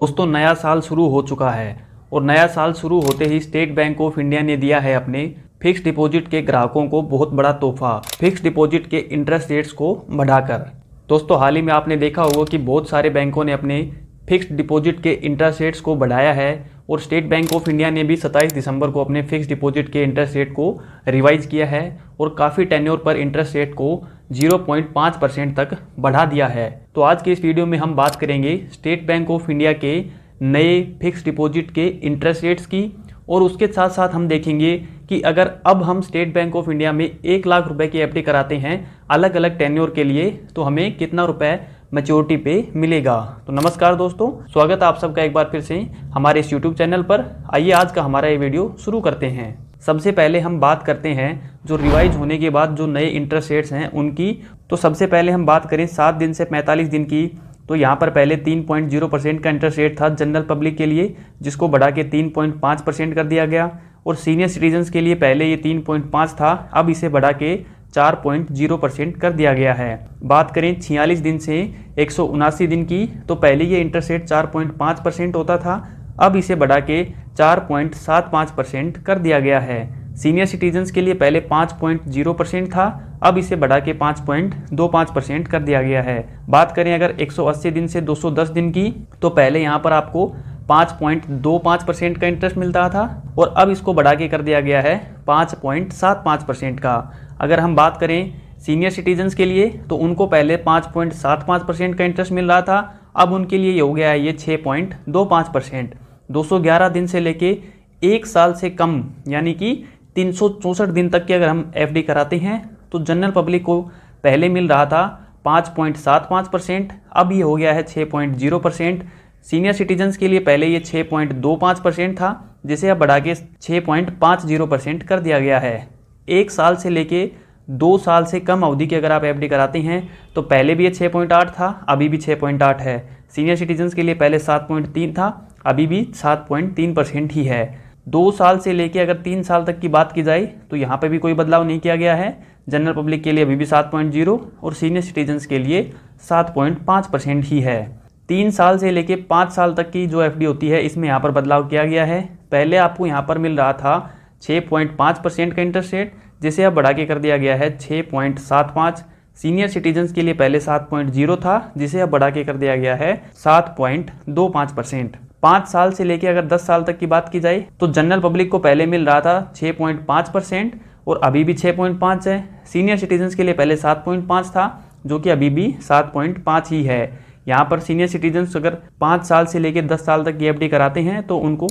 दोस्तों नया साल शुरू हो चुका है और नया साल शुरू होते ही स्टेट बैंक ऑफ इंडिया ने दिया है अपने फिक्स डिपॉजिट के ग्राहकों को बहुत बड़ा तोहफा, फिक्स डिपॉजिट के इंटरेस्ट रेट्स को बढ़ाकर। दोस्तों हाल ही में आपने देखा होगा कि बहुत सारे बैंकों ने अपने फिक्स डिपॉजिट के इंटरेस्ट रेट्स को बढ़ाया है और स्टेट बैंक ऑफ इंडिया ने भी 27 दिसंबर को अपने फिक्स डिपॉजिट के इंटरेस्ट रेट को रिवाइज किया है और काफ़ी टेन्योर पर इंटरेस्ट रेट को 0.5% तक बढ़ा दिया है। तो आज के इस वीडियो में हम बात करेंगे स्टेट बैंक ऑफ इंडिया के नए फिक्स डिपॉजिट के इंटरेस्ट रेट्स की और उसके साथ साथ हम देखेंगे कि अगर अब हम स्टेट बैंक ऑफ इंडिया में 1 लाख रुपए की एफडी कराते हैं अलग अलग टेन्योर के लिए तो हमें कितना रुपए मैच्योरिटी पे मिलेगा। तो नमस्कार दोस्तों, स्वागत है आप सबका एक बार फिर से हमारे इस यूट्यूब चैनल पर। आइए आज का हमारा ये वीडियो शुरू करते हैं। सबसे पहले हम बात करते हैं जो रिवाइज होने के बाद जो नए इंटरेस्ट रेट्स हैं उनकी। तो सबसे पहले हम बात करें 7 दिन से 45 दिन की, तो यहाँ पर पहले 3.0% का इंटरेस्ट रेट था जनरल पब्लिक के लिए, जिसको बढ़ा के 3.5% कर दिया गया। और सीनियर सिटीजन्स के लिए पहले ये 3.5 था, अब इसे बढ़ा के 4.0% कर दिया गया है। बात करें 46 दिन से 179 दिन की, तो पहले ये इंटरेस्ट रेट 4.5% होता था, अब इसे बढ़ा के 4.75% कर दिया गया है। सीनियर सिटीजन्स के लिए पहले 5.0% था, अब इसे बढ़ा के 5.25% कर दिया गया है। बात करें अगर 180 दिन से 210 दिन की, तो पहले यहाँ पर आपको 5.25% का इंटरेस्ट मिलता था और अब इसको बढ़ा के कर दिया गया है 5.75% का। अगर हम बात करें सीनियर सिटीजन्स के लिए, तो उनको पहले 5.75% का इंटरेस्ट मिल रहा था, अब उनके लिए ये हो गया है ये 6.25%। 211 दिन से लेके 1 साल से कम यानी कि 364 दिन तक की अगर हम एफडी कराते हैं तो जनरल पब्लिक को पहले मिल रहा था 5.75%, अब ये हो गया है 6.0%। सीनियर सिटीजन्स के लिए पहले ये 6.25% था, जिसे अब बढ़ा के 6.50% कर दिया गया है। 1 साल से लेके 2 साल से कम अवधि की अगर आप एफडी कराते हैं तो पहले भी ये 6.8 था, अभी भी 6.8 है। सीनियर सिटीजन्स के लिए पहले 7.3 था, अभी भी 7.3% ही है। 2 साल से लेके अगर 3 साल तक की बात की जाए तो यहाँ पे भी कोई बदलाव नहीं किया गया है। जनरल पब्लिक के लिए अभी भी 7.0 और सीनियर सिटीजन्स के लिए 7.5% ही है। 3 साल से लेके 5 साल तक की जो एफडी होती है इसमें यहाँ पर बदलाव किया गया है। पहले आपको यहाँ पर मिल रहा था 6.5% का इंटरेस्ट रेट, जिसे अब बढ़ा के कर दिया गया है 6.75। सीनियर सिटीजन्स के लिए पहले 7.0 था, जिसे अब बढ़ा के कर दिया गया है 7.25%। 5 साल से लेके अगर 10 साल तक की बात की जाए तो जनरल पब्लिक को पहले मिल रहा था 6.5% और अभी भी 6.5 है। सीनियर सिटीजन्स के लिए पहले 7.5 था, जो कि अभी भी 7.5 ही है। यहाँ पर सीनियर सिटीजन्स अगर 5 साल से लेकर 10 साल तक की एफडी कराते हैं तो उनको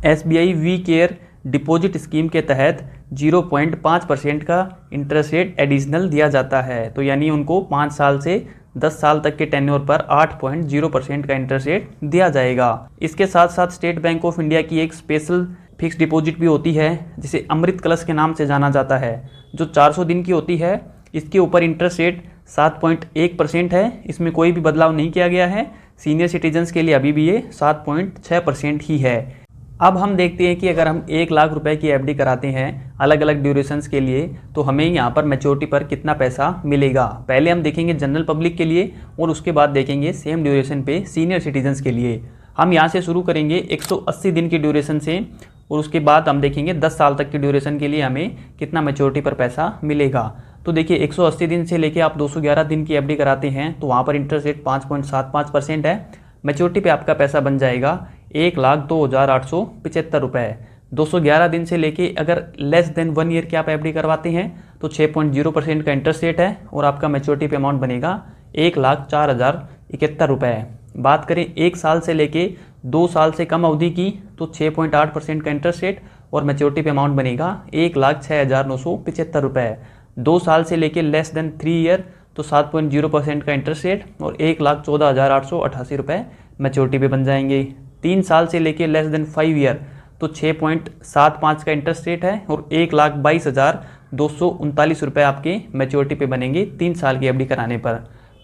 SBI we care deposit scheme के तहत 0.5% का इंटरेस्ट रेट एडिशनल दिया जाता है। तो यानी उनको 5 साल से 10 साल तक के टेन्योर पर 8.0% का इंटरेस्ट रेट दिया जाएगा। इसके साथ साथ स्टेट बैंक ऑफ इंडिया की एक स्पेशल फिक्स डिपॉजिट भी होती है, जिसे अमृत कलश के नाम से जाना जाता है, जो 400 दिन की होती है। इसके ऊपर इंटरेस्ट रेट 7.1% है, इसमें कोई भी बदलाव नहीं किया गया है। सीनियर सिटीजन्स के लिए अभी भी ये 7.6% ही है। अब हम देखते हैं कि अगर हम 1 लाख रुपए की एफडी कराते हैं अलग अलग ड्यूरेशंस के लिए तो हमें यहाँ पर मैच्योरिटी पर कितना पैसा मिलेगा। पहले हम देखेंगे जनरल पब्लिक के लिए और उसके बाद देखेंगे सेम ड्यूरेशन पे सीनियर सिटीजन्स के लिए। हम यहाँ से शुरू करेंगे 180 दिन की ड्यूरेशन से और उसके बाद हम देखेंगे 10 साल तक की ड्यूरेशन के लिए हमें कितना मैच्योरिटी पर पैसा मिलेगा। तो देखिए 180 दिन से लेके आप 211 दिन की एफडी कराते हैं तो वहाँ पर इंटरेस्ट रेट 5.75% है। मैच्योरिटी पे आपका पैसा बन जाएगा 1,02,875 रुपये। 211 दिन से लेके अगर लेस देन 1 ईयर की आप एफडी करवाते हैं तो 6.0% का इंटरेस्ट रेट है और आपका मैच्योरिटी पे अमाउंट बनेगा 1,04,071 रुपये। बात करें 1 साल से लेके 2 साल से कम अवधि की तो 6.8% का इंटरेस्ट रेट और मैच्योरिटी पे अमाउंट बनेगा 1,06,975 रुपये। 2 साल से लेके लेस देन 3 ईयर तो 7.0% का इंटरेस्ट रेट और 1,14,888 रुपये मैच्योरिटी पे बन जाएंगे। 3 साल से लेके लेस देन 5 ईयर तो 6.75 का इंटरेस्ट रेट है और 1,22,239 रुपये आपके मैच्योरिटी पे बनेंगे 3 साल की एफडी कराने पर।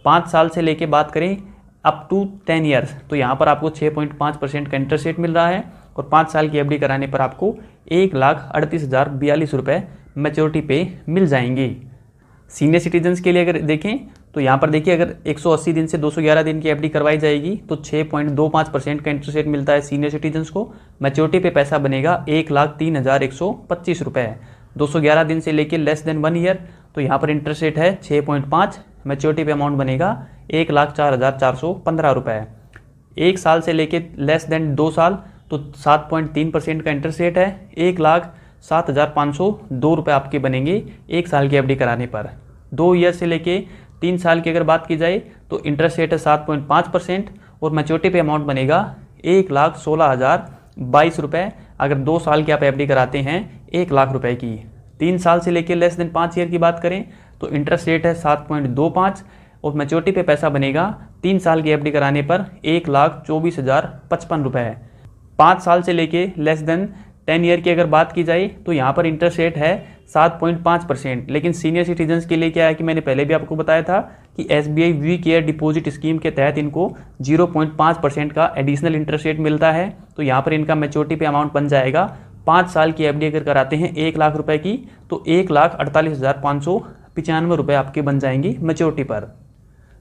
5 साल से लेके बात करें अप टू 10 ईयर्स तो यहाँ पर आपको 6.5% का इंटरेस्ट रेट मिल रहा है और 5 साल की एफडी कराने पर आपको 1,38,042 रुपये मैच्योरिटी पे मिल जाएंगी। सीनियर सिटीजन्स के लिए अगर देखें तो यहाँ पर देखिए अगर 180 दिन से 211 दिन की एफडी करवाई जाएगी तो 6.25% का इंटरेस्ट रेट मिलता है सीनियर सिटीजन्स को। मैच्योरिटी पे पैसा बनेगा 1,03,125 रुपये। 211 दिन से लेके लेस देन 1 ईयर तो यहाँ पर इंटरेस्ट रेट है 6.5, मैच्योरिटी पे अमाउंट बनेगा 1,04,415 रुपये। 1 साल से लेके लेस देन 2 साल तो 7.3% का इंटरेस्ट रेट है, 1,07,502 रुपये आपके बनेंगे 1 साल की एफडी कराने पर। 2 ईयर से लेके 3 साल की अगर बात की जाए तो इंटरेस्ट रेट है 7.5% और मैच्योरिटी पे अमाउंट बनेगा 1,16,022 रुपये। अगर 2 साल की आप एफडी कराते हैं 1 लाख रुपए की। 3 साल से लेके लेस देन 5 ईयर की बात करें तो इंटरेस्ट रेट है 7.25 और मैच्योरिटी पे पैसा बनेगा 3 साल की एफडी कराने पर 1,24,055 रुपये। 5 साल से लेके लेस देन 10 ईयर की अगर बात की जाए तो यहाँ पर इंटरेस्ट रेट है 7.5%। लेकिन सीनियर सिटीजन्स के लिए क्या है कि मैंने पहले भी आपको बताया था कि SBI we care deposit scheme के तहत इनको 0.5% का एडिशनल इंटरेस्ट रेट मिलता है। तो यहाँ पर इनका मैच्योरिटी पे अमाउंट बन जाएगा 5 साल की एफडी अगर कराते हैं 1 लाख रुपए की तो 1,48,595 रुपये आपके बन जाएंगी मैच्योरिटी पर।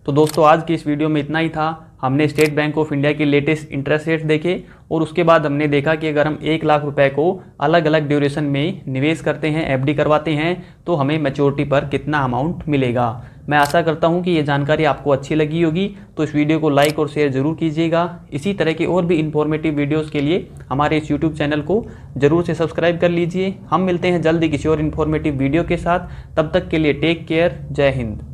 तो दोस्तों आज की इस वीडियो में इतना ही था। हमने स्टेट बैंक ऑफ इंडिया के लेटेस्ट इंटरेस्ट रेट्स देखे और उसके बाद हमने देखा कि अगर हम 1 लाख रुपए को अलग अलग ड्यूरेशन में निवेश करते हैं, एफडी करवाते हैं तो हमें मैच्योरिटी पर कितना अमाउंट मिलेगा। मैं आशा करता हूं कि ये जानकारी आपको अच्छी लगी होगी, तो इस वीडियो को लाइक और शेयर जरूर कीजिएगा। इसी तरह के और भी इन्फॉर्मेटिव वीडियोज़ के लिए हमारे इस यूट्यूब चैनल को जरूर से सब्सक्राइब कर लीजिए। हम मिलते हैं जल्दी किसी और इन्फॉर्मेटिव वीडियो के साथ, तब तक के लिए टेक केयर, जय हिंद।